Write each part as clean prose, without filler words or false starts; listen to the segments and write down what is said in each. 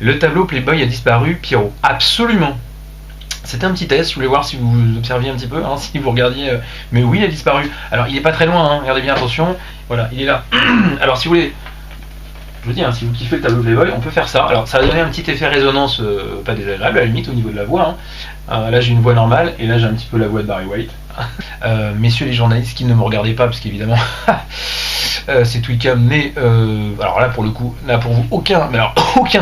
Le tableau Playboy a disparu, Pierrot. Absolument. C'était un petit test, je voulais voir si vous observiez un petit peu, hein, si vous regardiez. Mais oui, il a disparu. Alors, il est pas très loin, hein, regardez bien, attention. Voilà, il est là. Alors, si vous voulez, je vous dis, hein, si vous kiffez le tableau Playboy, on peut faire ça. Alors, ça va donner un petit effet résonance, pas désagréable, à la limite, au niveau de la voix. Hein. Là, j'ai une voix normale, et là, j'ai un petit peu la voix de Barry White. Messieurs les journalistes qui ne me regardez pas, parce qu'évidemment, c'est Twicam, mais alors là, pour le coup, n'a pour vous aucun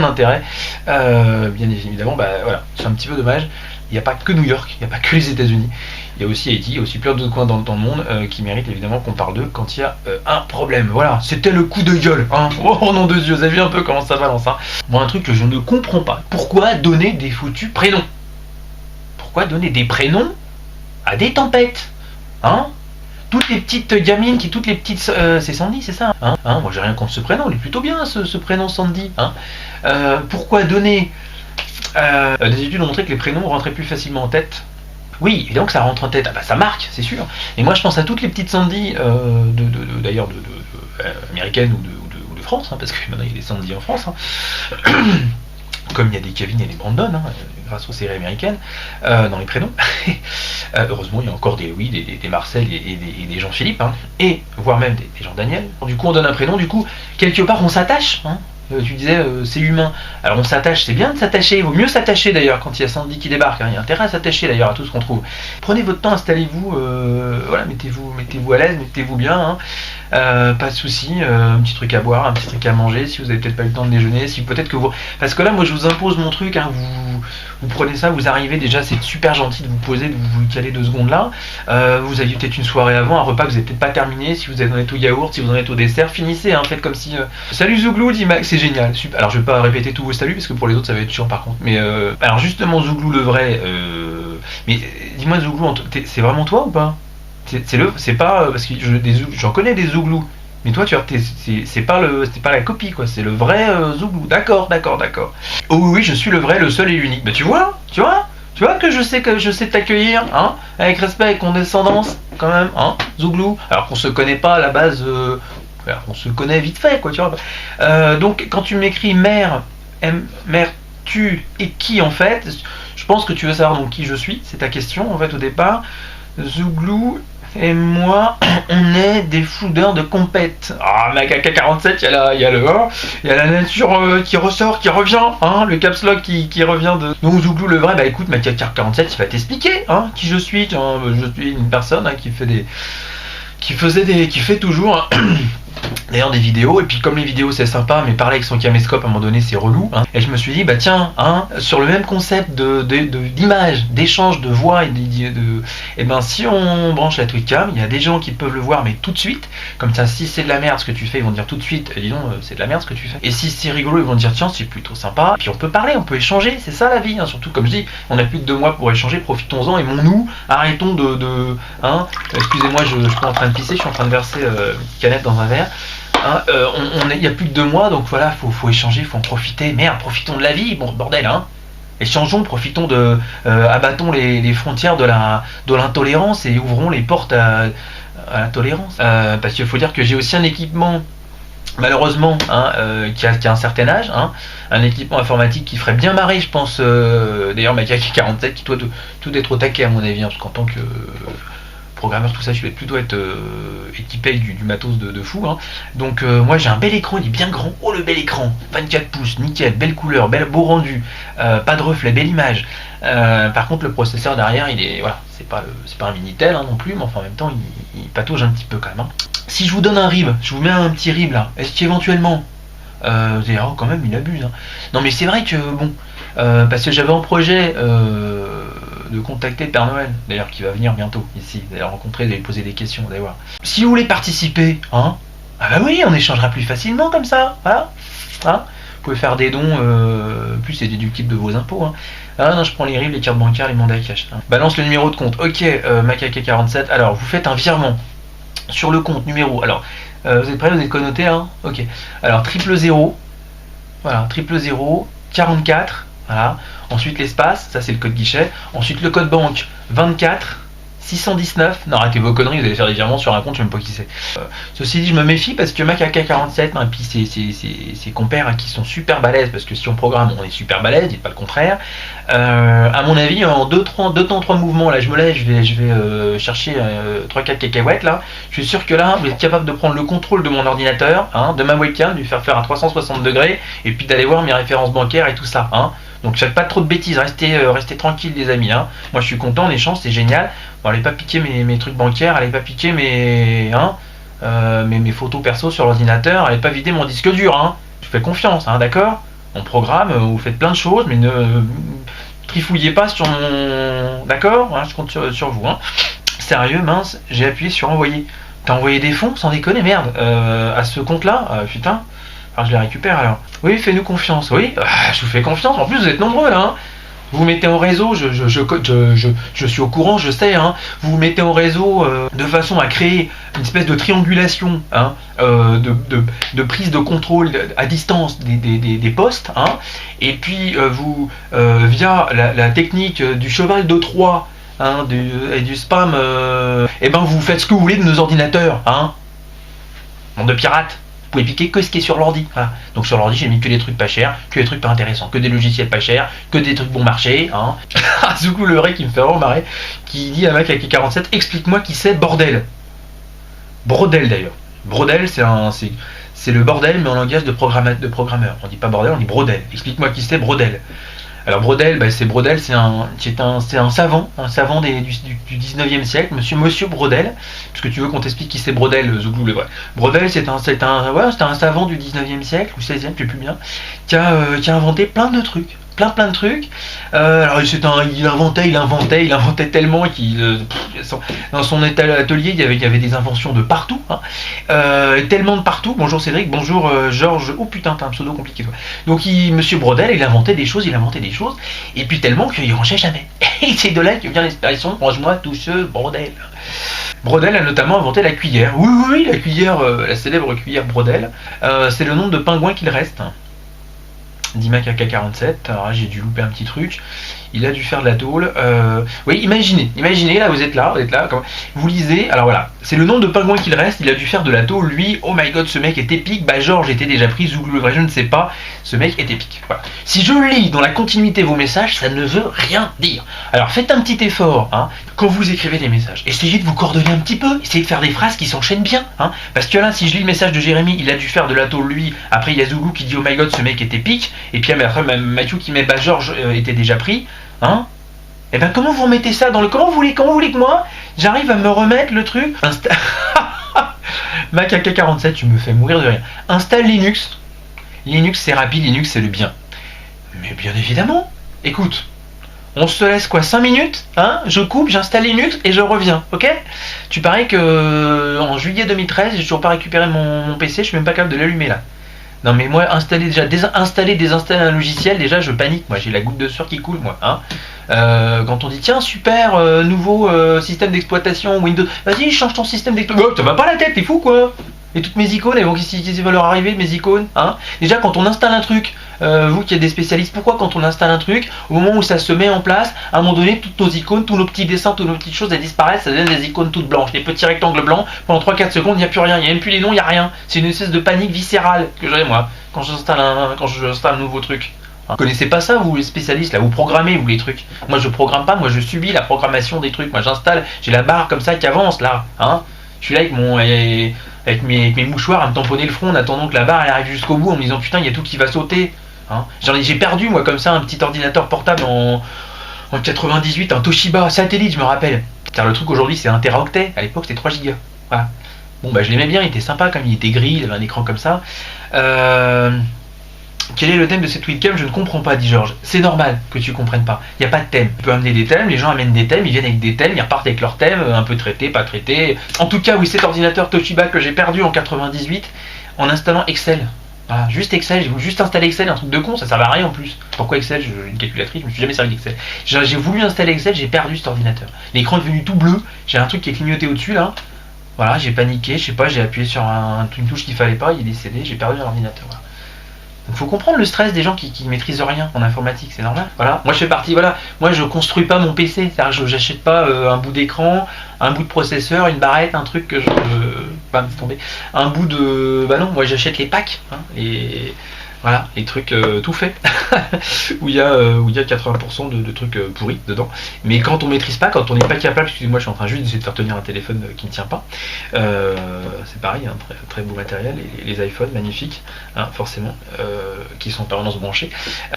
intérêt. Bien évidemment, bah voilà, c'est un petit peu dommage. Il n'y a pas que New York, il n'y a pas que les États-Unis, il y a aussi Haïti, il y a aussi plein d'autres coins dans le monde qui méritent évidemment qu'on parle d'eux quand il y a un problème. Voilà, c'était le coup de gueule. Hein. Oh nom de Dieu, vous avez vu un peu comment ça balance. Hein. Bon, un truc que je ne comprends pas. Pourquoi donner des foutus prénoms? Pourquoi donner des prénoms à des tempêtes? Hein? Toutes les petites gamines toutes les petites... c'est Sandy, c'est ça? Hein? Moi j'ai rien contre ce prénom, il est plutôt bien ce prénom Sandy. Hein? Pourquoi donner... des études ont montré que les prénoms rentraient plus facilement en tête. Oui, évidemment que ça rentre en tête, ah bah ça marque, c'est sûr. Et moi je pense à toutes les petites Sandy, d'ailleurs américaines ou de France, hein, parce que maintenant il y a des Sandy en France. Hein. Comme il y a des Kevin et des Brandon, hein, grâce aux séries américaines, dans les prénoms. Heureusement, il y a encore des Louis, des Marcel et des Jean-Philippe, hein, et voire même des Jean-Daniel. Du coup, on donne un prénom, du coup, quelque part, on s'attache. Hein. Tu disais, c'est humain. Alors on s'attache, c'est bien de s'attacher, il vaut mieux s'attacher d'ailleurs quand il y a Sandy qui débarque, hein. Il y a intérêt à s'attacher d'ailleurs à tout ce qu'on trouve. Prenez votre temps, installez-vous, voilà, mettez-vous à l'aise, mettez-vous bien, hein. Pas de soucis, un petit truc à boire, un petit truc à manger, si vous avez peut-être pas eu le temps de déjeuner, si peut-être que vous... Parce que là, moi je vous impose mon truc, hein, vous prenez ça, vous arrivez déjà, c'est super gentil de vous poser, de vous caler 2 secondes là, vous aviez peut-être une soirée avant, un repas que vous n'avez peut-être pas terminé, si vous en êtes au yaourt, si vous en êtes au dessert, finissez, hein, faites comme si... Salut Zouglou, dit Max, c'est génial, super. Alors je vais pas répéter tous vos saluts, parce que pour les autres ça va être chiant par contre, mais alors justement Zouglou le vrai, mais dis-moi Zouglou, c'est vraiment toi ou pas? C'est pas, parce que j'en connais des Zouglous. Mais toi, c'est pas la copie, quoi. C'est le vrai Zouglou. D'accord. Oh oui, je suis le vrai, le seul et l'unique. Bah tu vois que je sais t'accueillir, hein, avec respect et condescendance, quand même, hein, Zouglou. Alors qu'on se connaît pas à la base, on se connaît vite fait, quoi, tu vois. Donc quand tu m'écris mère, tu et qui en fait, je pense que tu veux savoir donc qui je suis. C'est ta question en fait au départ. Zouglou et moi, on est des foudeurs de compète. Ah, ma KK47, il y a la nature qui ressort, qui revient, hein, le caps lock qui revient de... Donc Zouglou le vrai, bah écoute, ma KK47, il va t'expliquer, hein, qui je suis. Tiens, je suis une personne hein, qui fait toujours... D'ailleurs des vidéos, et puis comme les vidéos c'est sympa, mais parler avec son caméscope à un moment donné c'est relou, hein. Et je me suis dit, bah tiens, hein, sur le même concept d'image, d'échange de voix, et ben si on branche la Twitcam, il y a des gens qui peuvent le voir mais tout de suite, comme ça si c'est de la merde ce que tu fais, ils vont dire tout de suite, dis donc c'est de la merde ce que tu fais. Et si c'est rigolo, ils vont dire tiens c'est plutôt sympa, et puis on peut parler, on peut échanger, c'est ça la vie, hein. Surtout comme je dis, on a plus de 2 mois pour échanger, profitons-en, aimons-nous, arrêtons hein, excusez-moi je suis pas en train de pisser, je suis en train de verser une canette dans un verre. Hein, il y a plus de 2 mois, donc voilà, faut échanger, faut en profiter. Merde, profitons de la vie, bon bordel, hein. Échangeons, profitons abattons les frontières de l'intolérance et ouvrons les portes à la tolérance. Parce qu'il faut dire que j'ai aussi un équipement, malheureusement, hein, qui a un certain âge, hein, un équipement informatique qui ferait bien marrer, je pense. D'ailleurs, ma KK47 qui doit tout être au taquet à mon avis, hein, parce qu'en tant que programmeur, tout ça, je vais plutôt être équipé du matos de fou, hein. Donc moi j'ai un bel écran, il est bien grand, oh le bel écran, 24 pouces, nickel, belle couleur, beau rendu, pas de reflet, belle image. Par contre le processeur derrière, il est, voilà, c'est pas un Minitel hein, non plus, mais enfin en même temps il patauge un petit peu quand même, hein. Si je vous donne un rib, je vous mets un petit rib là, est-ce qu'éventuellement vous allez dire, oh quand même il abuse, hein. Non mais c'est vrai que bon, parce que j'avais en projet de contacter Père Noël, d'ailleurs qui va venir bientôt ici, vous allez rencontrer, vous allez poser des questions, vous allez voir. Si vous voulez participer, hein, ah bah oui, on échangera plus facilement comme ça, voilà, hein. Vous pouvez faire des dons, plus c'est déductible de vos impôts, hein. Ah non, je prends les RIB, les cartes bancaires, les mandats cash, hein. Balance le numéro de compte, ok, Macaque47, alors vous faites un virement sur le compte numéro, alors vous êtes prêts, vous êtes connotés, hein, ok, alors 000, voilà, 000, 44, voilà. Ensuite l'espace, ça c'est le code guichet. Ensuite le code banque 24 619. Non, arrêtez vos conneries, vous allez faire des virements sur un compte, je sais même pas qui c'est. Ceci dit, je me méfie parce que Mac AK47, et puis ses compères qui sont super balèzes, parce que si on programme, on est super balèze, dites pas le contraire. À mon avis, en 2-3 mouvements, là, je me lève, je vais chercher 3-4 cacahuètes, là. Je suis sûr que là, vous êtes capable de prendre le contrôle de mon ordinateur, de ma webcam, de lui faire un 360 degrés, et puis d'aller voir mes références bancaires et tout ça, Donc faites pas trop de bêtises, restez tranquilles les amis. Moi je suis content, en échange c'est génial. Bon, allez pas piquer mes trucs bancaires, allez pas piquer mes photos perso sur l'ordinateur, allez pas vider mon disque dur. Je fais confiance, d'accord. On programme, vous faites plein de choses, mais ne trifouillez pas sur mon... D'accord, je compte sur vous. Sérieux, mince, j'ai appuyé sur envoyer. T'as envoyé des fonds, sans déconner, merde, à ce compte-là, putain. Alors je les récupère alors. Oui, fais-nous confiance. Oui, je vous fais confiance. En plus, vous êtes nombreux là. Vous vous mettez au réseau. Je suis au courant, je sais. Vous vous mettez au réseau de façon à créer une espèce de triangulation, de prise de contrôle à distance des postes. Et puis vous, via la technique du cheval de Troie, et du spam, vous faites ce que vous voulez de nos ordinateurs. Bande de pirates. Vous pouvez piquer que ce qui est sur l'ordi. Voilà. Donc sur l'ordi, j'ai mis que des trucs pas chers, que des trucs pas intéressants, que des logiciels pas chers, que des trucs bon marché. Zouglou le vrai qui me fait vraiment marrer, qui dit à Mac avec 47, explique-moi qui c'est bordel. Brodel d'ailleurs. Brodel, c'est le bordel, mais en langage de programmeur. On dit pas bordel, on dit brodel. Explique-moi qui c'est brodel. Alors Brodel, c'est un savant du 19e siècle, monsieur Brodel, parce que tu veux qu'on t'explique qui c'est Brodel, Zouglou le vrai. Brodel, c'est un savant du 19e siècle, ou 16e, je sais plus bien, qui a inventé plein de trucs. Plein de trucs. Alors il inventait tellement qu'il dans son atelier il y avait des inventions de partout, tellement de partout. Bonjour Cédric, bonjour Georges. Oh putain, t'as un pseudo compliqué toi. Donc Monsieur Brodel, il inventait des choses, et puis tellement qu'il rangeait jamais. Et c'est de là que vient l'expression range-moi tout ce Brodel. Brodel a notamment inventé la cuillère. Oui, la cuillère, la célèbre cuillère Brodel. C'est le nombre de pingouins qu'il reste. Dit Mac AK47, alors j'ai dû louper un petit truc, il a dû faire de la tôle. Oui, imaginez, là, vous êtes là, vous lisez, alors voilà, c'est le nombre de pingouins qu'il reste, il a dû faire de la tôle, lui, oh my god, ce mec est épique, Georges était déjà pris, Zouglou le vrai, je ne sais pas, ce mec est épique. Voilà. Si je lis dans la continuité vos messages, ça ne veut rien dire. Alors faites un petit effort, quand vous écrivez des messages, essayez de vous coordonner un petit peu, essayez de faire des phrases qui s'enchaînent bien, parce que là, si je lis le message de Jérémy, il a dû faire de la tôle, lui, après il y a Zouglou qui dit oh my god, ce mec est épique, et puis après Mathieu qui met Georges était déjà pris, et comment vous remettez ça dans le... Comment vous voulez que moi j'arrive à me remettre le truc Mac AK47, tu me fais mourir de rire. Installe Linux. Linux c'est rapide, Linux c'est le bien. Mais bien évidemment. Écoute, on se laisse quoi 5 minutes, je coupe, j'installe Linux et je reviens, ok? Tu parais que en juillet 2013, j'ai toujours pas récupéré mon PC, je suis même pas capable de l'allumer là. Non mais moi, désinstaller un logiciel, déjà je panique, moi j'ai la goutte de sueur qui coule moi. Quand on dit tiens super, nouveau système d'exploitation Windows, vas-y change ton système d'exploitation, ça va pas la tête, t'es fou quoi. Et toutes mes icônes, elles vont qu'est-ce qui va leur arriver de mes icônes, Déjà quand on installe un truc, vous qui êtes des spécialistes, pourquoi quand on installe un truc, au moment où ça se met en place, à un moment donné, toutes nos icônes, tous nos petits dessins, toutes nos petites choses, elles disparaissent, ça devient des icônes toutes blanches, des petits rectangles blancs, pendant 3-4 secondes, il n'y a plus rien, il n'y a même plus les noms, il n'y a rien. C'est une espèce de panique viscérale que j'ai moi, quand j'installe un nouveau truc. Vous connaissez pas ça, vous les spécialistes, là, vous programmez, vous les trucs. Moi je programme pas, moi je subis la programmation des trucs, moi j'installe, j'ai la barre comme ça qui avance là, Je suis là avec mes mouchoirs à me tamponner le front en attendant que la barre elle arrive jusqu'au bout en me disant putain il y a tout qui va sauter. J'ai perdu moi comme ça un petit ordinateur portable en 98, un Toshiba satellite je me rappelle. Car le truc aujourd'hui c'est 1 Teraoctet, à l'époque c'était 3 Go. Voilà. Bon je l'aimais bien, il était sympa comme il était gris, il avait un écran comme ça. Quel est le thème de cette webcam? Je ne comprends pas, dit Georges. C'est normal que tu comprennes pas. Il n'y a pas de thème. Tu peux amener des thèmes, les gens amènent des thèmes, ils viennent avec des thèmes, ils repartent avec leurs thèmes, un peu traités, pas traités. En tout cas, oui, cet ordinateur Toshiba que j'ai perdu en 98 en installant Excel. Voilà, juste Excel, j'ai voulu juste installer Excel, un truc de con, ça servait à rien en plus. Pourquoi Excel? J'ai une calculatrice, je me suis jamais servi d'Excel. J'ai voulu installer Excel, j'ai perdu cet ordinateur. L'écran est devenu tout bleu, j'ai un truc qui est clignoté au-dessus là. Voilà, j'ai paniqué, je sais pas, j'ai appuyé sur une touche qu'il fallait pas, il est décédé, j'ai perdu l'ordinateur. Voilà. Il faut comprendre le stress des gens qui maîtrisent rien en informatique, c'est normal. Voilà, moi je fais partie, voilà, moi je construis pas mon PC, c'est-à-dire que j'achète pas un bout d'écran, un bout de processeur, une barrette, un truc que je pas me tomber, un bout de, bah non, moi j'achète les packs, hein, et voilà, les trucs tout faits où il y a 80% de trucs pourris dedans. Mais quand on maîtrise pas, quand on n'est pas capable, excusez-moi, je suis en train juste d'essayer de faire tenir un téléphone qui ne tient pas. C'est pareil, hein, très, très beau matériel, les iPhones magnifiques, hein, forcément, qui sont en permanence branchés.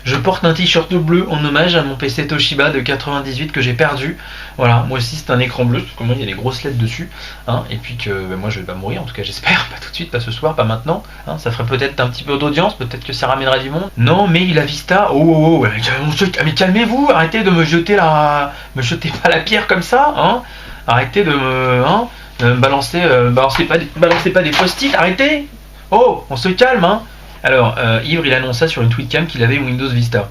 Je porte un t-shirt bleu en hommage à mon PC Toshiba de 98 que j'ai perdu. Voilà, moi aussi c'est un écran bleu, parce que moi il y a des grosses lettres dessus, hein, et puis que moi je vais pas mourir, en tout cas j'espère, pas tout de suite, pas ce soir, pas maintenant. Hein, ça ferait peut-être un petit peu d'audience, peut-être que ça ramènerait du monde. Non, mais la Vista, mais calmez-vous, arrêtez de me jeter pas la pierre comme ça, hein. Arrêtez de me balancer, balancez pas des post-it, arrêtez. Oh, on se calme, hein. Alors, Ivre, il annonça sur une tweetcam qu'il avait Windows Vista.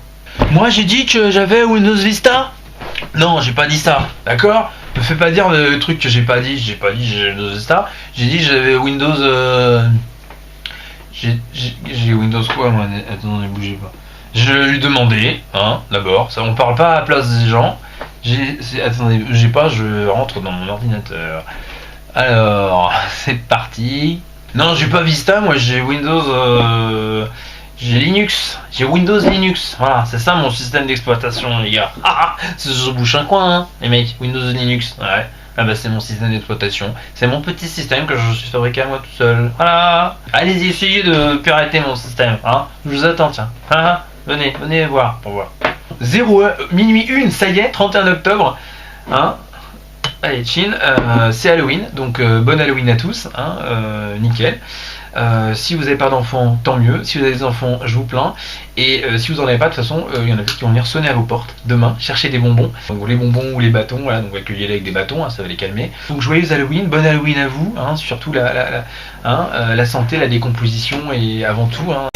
Moi, j'ai dit que j'avais Windows Vista. Non, j'ai pas dit ça, d'accord. Me fais pas dire le truc que j'ai pas dit j'ai Windows Vista. J'ai dit que j'avais Windows. J'ai Windows quoi, moi? Attendez, bougez pas. Je lui demandais, hein, d'abord, ça on parle pas à la place des gens. Attendez, je rentre dans mon ordinateur. Alors, c'est parti. Non, j'ai pas Vista, moi j'ai Windows. J'ai Linux, j'ai Windows Linux. Voilà, c'est ça mon système d'exploitation, les gars. Ça se bouche un coin, hein, les mecs. Windows Linux, ouais. Ah bah c'est mon système d'exploitation. C'est mon petit système que je suis fabriqué à moi tout seul. Voilà. Allez-y, essayez de pirater mon système, hein. Je vous attends, tiens. Venez voir, pour voir. 0h, minuit 1, ça y est, 31 octobre. Hein. Allez, chill. C'est Halloween, donc bonne Halloween à tous, hein. Nickel. Si vous n'avez pas d'enfants, tant mieux. Si vous avez des enfants, je vous plains. Et si vous n'en avez pas, de toute façon, il y en a plus qui vont venir sonner à vos portes demain, chercher des bonbons. Donc les bonbons ou les bâtons, voilà, donc accueillez-les avec des bâtons, hein, ça va les calmer. Donc joyeux Halloween, bonne Halloween à vous, hein, surtout la santé, la décomposition et avant tout, hein,